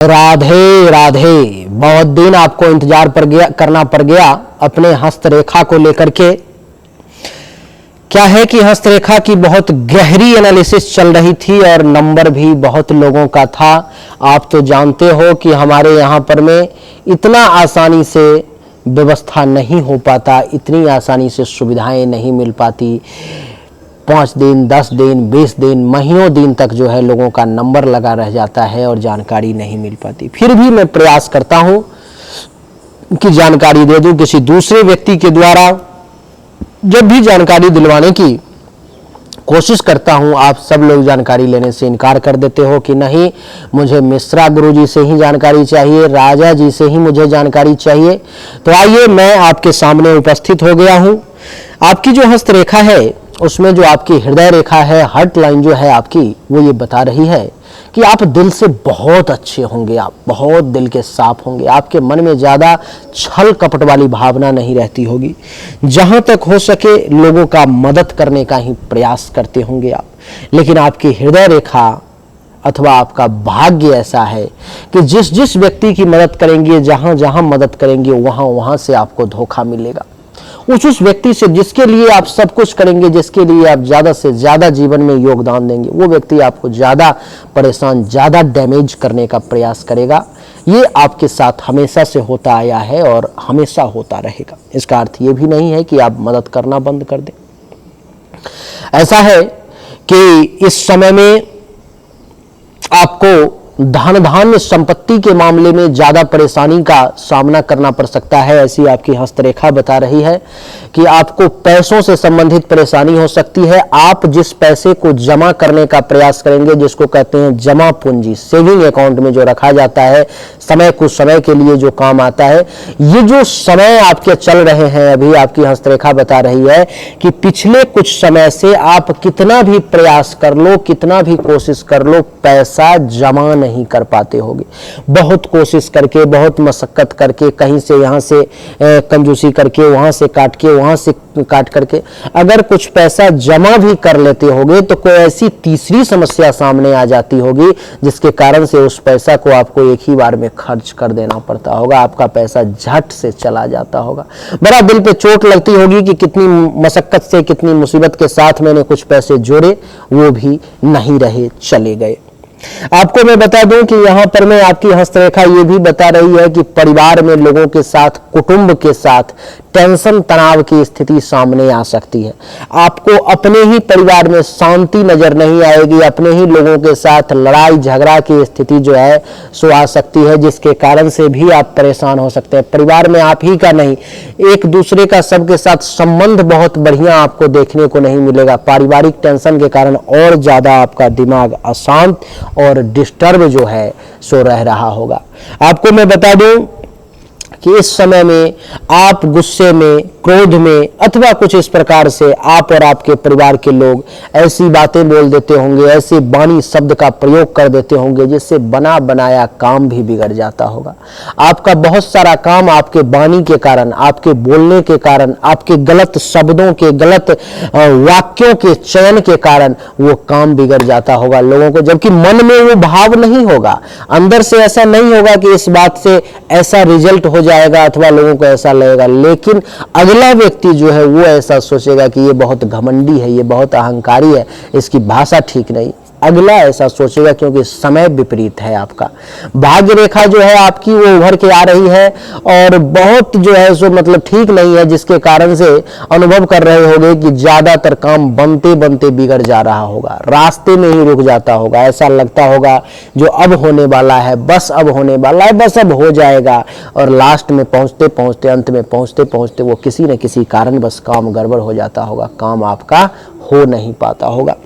राधे राधे। बहुत दिन आपको इंतजार करना पड़ गया अपने हस्तरेखा को लेकर के। क्या है कि हस्तरेखा की बहुत गहरी एनालिसिस चल रही थी और नंबर भी बहुत लोगों का था। आप तो जानते हो कि हमारे यहाँ पर में इतना आसानी से व्यवस्था नहीं हो पाता, इतनी आसानी से सुविधाएं नहीं मिल पाती। 5 दिन, 10 दिन, 20 दिन, महीनों दिन तक जो है लोगों का नंबर लगा रह जाता है और जानकारी नहीं मिल पाती। फिर भी मैं प्रयास करता हूं कि जानकारी दे दूं किसी दूसरे व्यक्ति के द्वारा। जब भी जानकारी दिलवाने की कोशिश करता हूं, आप सब लोग जानकारी लेने से इनकार कर देते हो कि नहीं, मुझे मिश्रा गुरुजी से ही जानकारी चाहिए, राजा जी से ही मुझे जानकारी चाहिए। तो आइए, मैं आपके सामने उपस्थित हो गया हूं। आपकी जो हस्तरेखा है उसमें जो आपकी हृदय रेखा है, हार्ट लाइन जो है आपकी, वो ये बता रही है कि आप दिल से बहुत अच्छे होंगे, आप बहुत दिल के साफ होंगे। आपके मन में ज़्यादा छल कपट वाली भावना नहीं रहती होगी। जहाँ तक हो सके लोगों का मदद करने का ही प्रयास करते होंगे आप। लेकिन आपकी हृदय रेखा अथवा आपका भाग्य ऐसा है कि जिस जिस व्यक्ति की मदद करेंगे, जहाँ जहाँ मदद करेंगे, वहाँ वहाँ से आपको धोखा मिलेगा। उस व्यक्ति से जिसके लिए आप सब कुछ करेंगे, जिसके लिए आप ज़्यादा से ज़्यादा जीवन में योगदान देंगे, वो व्यक्ति आपको ज़्यादा परेशान, ज़्यादा डैमेज करने का प्रयास करेगा। ये आपके साथ हमेशा से होता आया है और हमेशा होता रहेगा। इसका अर्थ ये भी नहीं है कि आप मदद करना बंद कर दें। ऐसा है कि इस समय में आपको धन धान्य संपत्ति के मामले में ज्यादा परेशानी का सामना करना पड़ सकता है। ऐसी आपकी हस्तरेखा बता रही है कि आपको पैसों से संबंधित परेशानी हो सकती है। आप जिस पैसे को जमा करने का प्रयास करेंगे, जिसको कहते हैं जमा पूंजी, सेविंग अकाउंट में जो रखा जाता है, समय कुछ समय के लिए जो काम आता है, ये जो समय आपके चल रहे हैं, अभी आपकी हस्तरेखा बता रही है कि पिछले कुछ समय से आप कितना भी प्रयास कर लो, कितना भी कोशिश कर लो, पैसा जमा नहीं कर पाते होगे। बहुत कोशिश करके, बहुत मशक्कत करके, कहीं से यहाँ से कंजूसी करके, वहाँ से काट के, वहाँ से काट करके अगर कुछ पैसा जमा भी कर लेते होगे तो कोई ऐसी तीसरी समस्या सामने आ जाती होगी जिसके कारण से उस पैसा को आपको एक ही बार में खर्च कर देना पड़ता होगा। आपका पैसा झट से चला जाता होगा। बड़ा दिल पे चोट लगती होगी कि कितनी मशक्कत से, कितनी मुसीबत के साथ मैंने कुछ पैसे जोड़े, वो भी नहीं रहे, चले गए। आपको मैं बता दूं कि यहां पर मैं आपकी हस्तरेखा ये भी बता रही है कि परिवार में लोगों के साथ, कुटुंब के साथ टेंशन, तनाव की स्थिति सामने आ सकती है। आपको अपने ही परिवार में शांति नजर नहीं आएगी, अपने ही लोगों के साथ लड़ाई झगड़ा की स्थिति जो है सो आ सकती है, जिसके कारण से भी आप परेशान हो सकते हैं। परिवार में आप ही का नहीं, एक दूसरे का सबके साथ संबंध बहुत बढ़िया आपको देखने को नहीं मिलेगा। पारिवारिक टेंशन के कारण और ज्यादा आपका दिमाग अशांत और डिस्टर्ब जो है सो रह रहा होगा। आपको मैं बता दूं कि इस समय में आप गुस्से में, क्रोध में अथवा कुछ इस प्रकार से आप और आपके परिवार के लोग ऐसी बातें बोल देते होंगे, ऐसे बानी शब्द का प्रयोग कर देते होंगे जिससे बना बनाया काम भी बिगड़ जाता होगा। आपका बहुत सारा काम आपके बानी के कारण, आपके बोलने के कारण, आपके गलत शब्दों के, गलत वाक्यों के चयन के कारण वो काम बिगड़ जाता होगा लोगों को, जबकि मन में वो भाव नहीं होगा, अंदर से ऐसा नहीं होगा कि इस बात से ऐसा रिजल्ट हो जाएगा अथवा लोगों को ऐसा लगेगा। लेकिन अगला व्यक्ति जो है वो ऐसा सोचेगा कि ये बहुत घमंडी है, ये बहुत अहंकारी है, इसकी भाषा ठीक नहीं। अगला ऐसा सोचेगा क्योंकि समय विपरीत है। आपका भाग्य रेखा जो है आपकी वो उभर के आ रही है और बहुत जो है सो मतलब ठीक नहीं है, जिसके कारण से अनुभव कर रहे होंगे कि ज्यादातर काम बनते बनते बिगड़ जा रहा होगा, रास्ते में ही रुक जाता होगा। ऐसा लगता होगा जो अब होने वाला है, बस अब होने वाला है, बस अब हो जाएगा, और लास्ट में पहुंचते पहुंचते, अंत में पहुंचते पहुंचते वो किसी न किसी कारण बस काम गड़बड़ हो जाता होगा, काम आपका हो नहीं पाता होगा।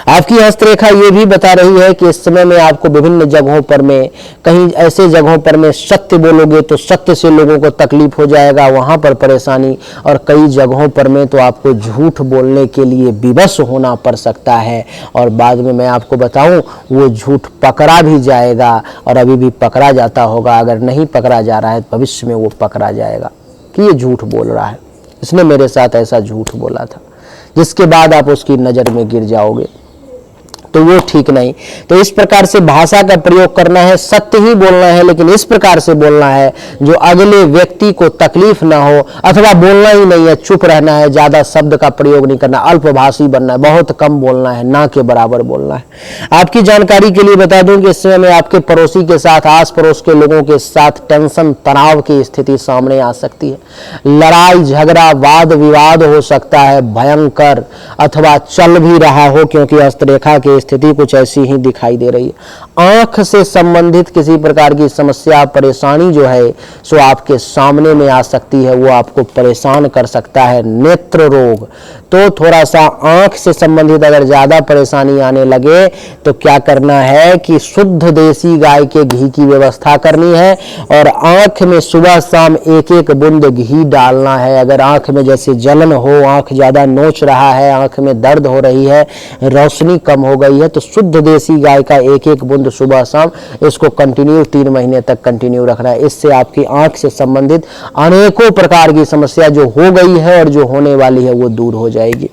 आपकी हस्तरेखा ये भी बता रही है कि इस समय में आपको विभिन्न जगहों पर में, कहीं ऐसे जगहों पर में सत्य बोलोगे तो सत्य से लोगों को तकलीफ हो जाएगा, वहां पर परेशानी, और कई जगहों पर में तो आपको झूठ बोलने के लिए विवश होना पड़ सकता है और बाद में मैं आपको बताऊं वो झूठ पकड़ा भी जाएगा और अभी भी पकड़ा जाता होगा। अगर नहीं पकड़ा जा रहा है तो भविष्य में वो पकड़ा जाएगा कि ये झूठ बोल रहा है, इसने मेरे साथ ऐसा झूठ बोला था, जिसके बाद आप उसकी नज़र में गिर जाओगे। तो वो ठीक नहीं। तो इस प्रकार से भाषा का प्रयोग करना है, सत्य ही बोलना है, लेकिन इस प्रकार से बोलना है जो अगले व्यक्ति को तकलीफ ना हो, अथवा बोलना ही नहीं है, चुप रहना है, ज्यादा शब्द का प्रयोग नहीं करना, अल्पभाषी बनना है, बहुत कम बोलना है, ना के बराबर बोलना है। आपकी जानकारी के लिए बता दूं कि इस समय में आपके पड़ोसी के साथ, आस पड़ोस के लोगों के साथ टेंशन तनाव की स्थिति सामने आ सकती है। लड़ाई झगड़ा वाद विवाद हो सकता है भयंकर, अथवा चल भी रहा हो, क्योंकि हस्तरेखा की स्थिति कुछ ऐसी ही दिखाई दे रही है। आंख से संबंधित किसी प्रकार की समस्या परेशानी जो है सो आपके सामने में आ सकती है, वो आपको परेशान कर सकता है। नेत्र रोग, तो थोड़ा सा आंख से संबंधित अगर ज्यादा परेशानी आने लगे तो क्या करना है कि शुद्ध देसी गाय के घी की व्यवस्था करनी है, और आंख में सुबह शाम एक एक बूंद घी डालना है। अगर आंख में जैसे जलन हो, आंख ज्यादा नोच रहा है, आंख में दर्द हो रही है, रोशनी कम हो गई है, तो शुद्ध देसी गाय का एक एक बूंद सुबह शाम इसको कंटिन्यू 3 महीने तक कंटिन्यू रखना है। इससे आपकी आंख से संबंधित अनेकों प्रकार की समस्या जो हो गई है और जो होने वाली है वो दूर हो जाएगी।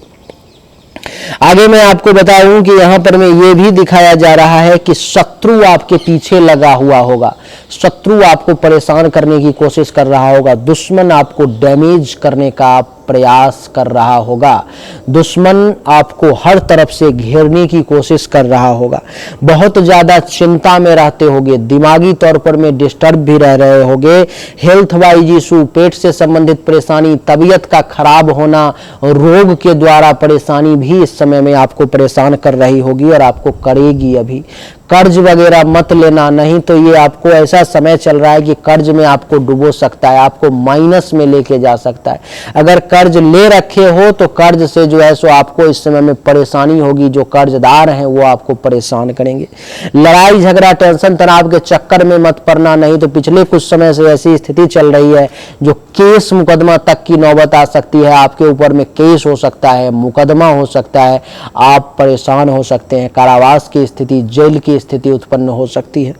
आगे मैं आपको बताऊं कि यहां पर में ये भी दिखाया जा रहा है कि शत्रु आपके पीछे लगा हुआ होगा, शत्रु आपको परेशान करने की कोशिश कर रहा होगा, दुश्मन आपको डैमेज करने का प्रयास कर रहा होगा, दुश्मन आपको हर तरफ से घेरने की कोशिश कर रहा होगा, बहुत ज्यादा चिंता में रहते होगे, दिमागी तौर पर में डिस्टर्ब भी रह रहे होगे, हेल्थ वाइज इशू, पेट से संबंधित परेशानी, तबीयत का खराब होना, रोग के द्वारा परेशानी भी इस समय में आपको परेशान कर रही होगी और आपको करेगी। अभी कर्ज वगैरह मत लेना, नहीं तो ये आपको ऐसा समय चल रहा है कि कर्ज में आपको डुबो सकता है, आपको माइनस में लेके जा सकता है। अगर कर्ज ले रखे हो तो कर्ज से जो है सो आपको इस समय में परेशानी होगी, जो कर्जदार हैं वो आपको परेशान करेंगे। लड़ाई झगड़ा टेंशन तनाव के चक्कर में मत पड़ना, नहीं तो पिछले कुछ समय से ऐसी स्थिति चल रही है जो केस मुकदमा तक की नौबत आ सकती है, आपके ऊपर में केस हो सकता है, मुकदमा हो सकता है, आप परेशान हो सकते हैं, कारावास की स्थिति, जेल की स्थिति उत्पन्न हो सकती है,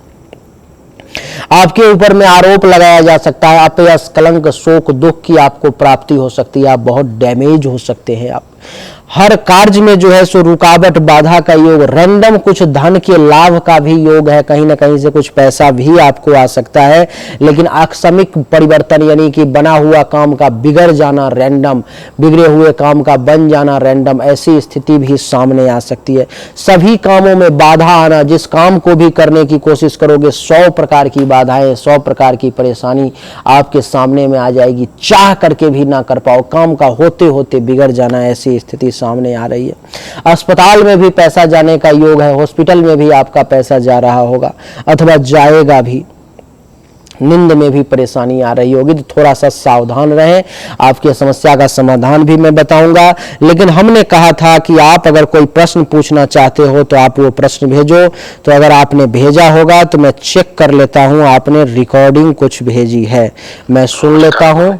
आपके ऊपर में आरोप लगाया जा सकता है, अपयश कलंक शोक दुख की आपको प्राप्ति हो सकती है, आप बहुत डैमेज हो सकते हैं। आप हर कार्य में जो है सो रुकावट बाधा का योग, रैंडम कुछ धन के लाभ का भी योग है, कहीं ना कहीं से कुछ पैसा भी आपको आ सकता है, लेकिन आकस्मिक परिवर्तन यानी कि बना हुआ काम का बिगड़ जाना रैंडम, बिगड़े हुए काम का बन जाना रैंडम, ऐसी स्थिति भी सामने आ सकती है। सभी कामों में बाधा आना, जिस काम को भी करने की कोशिश करोगे 100 प्रकार की बाधाएं, 100 प्रकार की परेशानी आपके सामने में आ जाएगी, चाह करके भी ना कर पाओ, काम का होते होते बिगड़ जाना, ऐसी स्थिति सामने आ रही है। अस्पताल में भी पैसा जाने का योग है, हॉस्पिटल में भी आपका पैसा जा रहा होगा अथवा जाएगा भी, नींद में भी परेशानी आ रही होगी, तो थोड़ा सा सावधान रहें। आपकी समस्या का समाधान भी मैं बताऊंगा, लेकिन हमने कहा था कि आप अगर कोई प्रश्न पूछना चाहते हो तो आप वो प्रश्न भेजो। तो अगर आपने भेजा होगा तो मैं चेक कर लेता हूं, आपने रिकॉर्डिंग कुछ भेजी है, मैं सुन लेता हूं।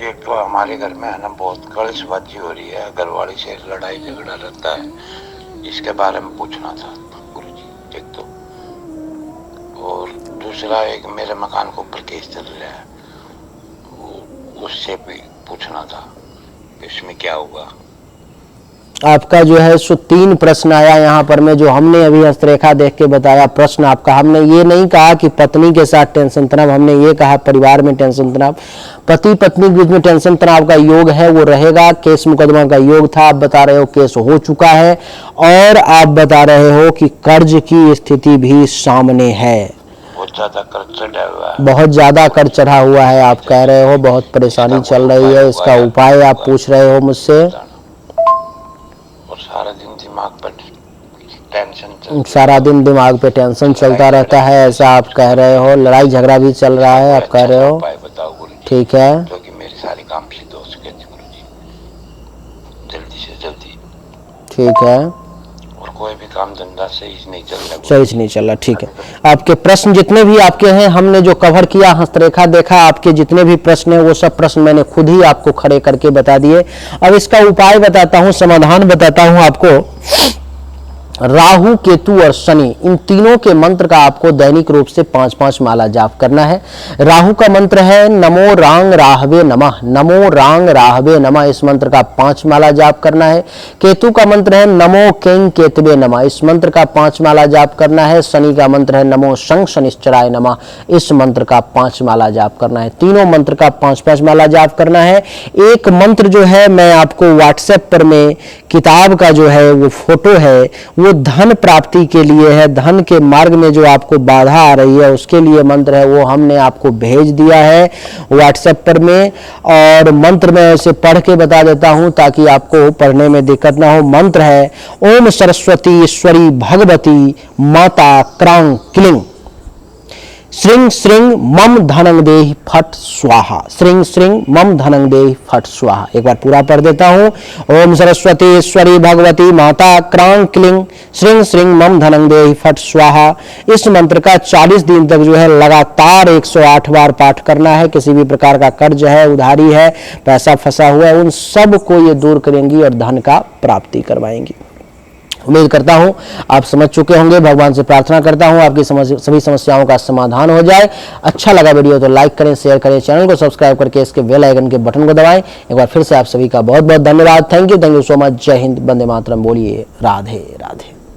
एक तो हमारे घर में है ना बहुत कलेशबाजी हो रही है, घरवाली से लड़ाई झगड़ा रहता है, इसके बारे में पूछना था गुरुजी एक तो, और दूसरा एक मेरे मकान के ऊपर केस चल रहा है, उससे भी पूछना था इसमें क्या हुआ। आपका जो है सो 3 प्रश्न आया यहाँ पर में, जो हमने अभी हस्तरेखा देख के बताया प्रश्न आपका। हमने ये नहीं कहा कि पत्नी के साथ टेंशन तनाव, हमने ये कहा परिवार में टेंशन तनाव, पति पत्नी के बीच में टेंशन तनाव का योग है, वो रहेगा। केस मुकदमा का योग था, आप बता रहे हो केस हो चुका है, और आप बता रहे हो कि कर्ज की स्थिति भी सामने है, बहुत ज्यादा कर्ज चढ़ा हुआ है, बहुत ज्यादा कर्ज चढ़ा हुआ है, आप कह रहे हो बहुत परेशानी चल रही है, इसका उपाय आप पूछ रहे हो मुझसे। सारा दिन दिमाग पर टेंशन, सारा दिन दिमाग पे टेंशन चलता रहता है, ऐसा आप कह रहे हो। लड़ाई झगड़ा भी चल रहा है, आप कह रहे हो, ठीक है, क्योंकि मेरे सारे काम सिद्ध हो सके गुरुजी, जल्दी से जल्दी, ठीक है, और कोई भी काम धंधा सही नहीं चल रहा, सही नहीं चल रहा, ठीक है। आपके प्रश्न जितने भी आपके हैं, हमने जो कवर किया, हस्तरेखा देखा, आपके जितने भी प्रश्न हैं वो सब प्रश्न मैंने खुद ही आपको खड़े करके बता दिए। अब इसका उपाय बताता हूं, समाधान बताता हूं आपको। राहु, केतु और शनि, इन तीनों के मंत्र का आपको दैनिक रूप से 5-5 माला जाप करना है। राहु का मंत्र है नमो रांग राहवे नमः, नमो रांग राहवे नमः, इस मंत्र का 5 माला जाप करना है। केतु का मंत्र है नमो कें केतवे नमः, इस मंत्र का 5 माला जाप करना है। शनि का मंत्र है नमो शं शनिश्चराय नमः, इस मंत्र का 5 माला जाप करना है। तीनों मंत्र का 5-5 माला जाप करना है। एक मंत्र जो है मैं आपको व्हाट्सएप पर में किताब का जो है वो फोटो है, वो धन प्राप्ति के लिए है, धन के मार्ग में जो आपको बाधा आ रही है उसके लिए मंत्र है, वो हमने आपको भेज दिया है व्हाट्सएप पर में। और मंत्र में इसे पढ़ के बता देता हूं ताकि आपको पढ़ने में दिक्कत ना हो। मंत्र है ओम सरस्वती ईश्वरी भगवती माता क्रांग क्लिंग श्रीं श्रीं मम धनं देहि फट स्वाहा, श्रीं श्रीं मम धनं देहि फट स्वाहा। एक बार पूरा पढ़ देता हूं। ओम सरस्वती ईश्वरी भगवती माता क्रांग क्लिंग श्रीं श्रीं मम धनं देहि फट स्वाहा। इस मंत्र का 40 दिन तक जो है लगातार 108 बार पाठ करना है। किसी भी प्रकार का कर्ज है, उधारी है, पैसा फंसा हुआ है, उन सब को ये दूर करेंगी और धन का प्राप्ति करवाएंगी। उम्मीद करता हूं आप समझ चुके होंगे। भगवान से प्रार्थना करता हूं आपकी सभी समस्याओं का समाधान हो जाए। अच्छा लगा वीडियो तो लाइक करें, शेयर करें, चैनल को सब्सक्राइब करके इसके बेल आइकन के बटन को दबाएं। एक बार फिर से आप सभी का बहुत बहुत धन्यवाद। Thank you so much. जय हिंद, वंदे मातरम। बोलिए राधे राधे।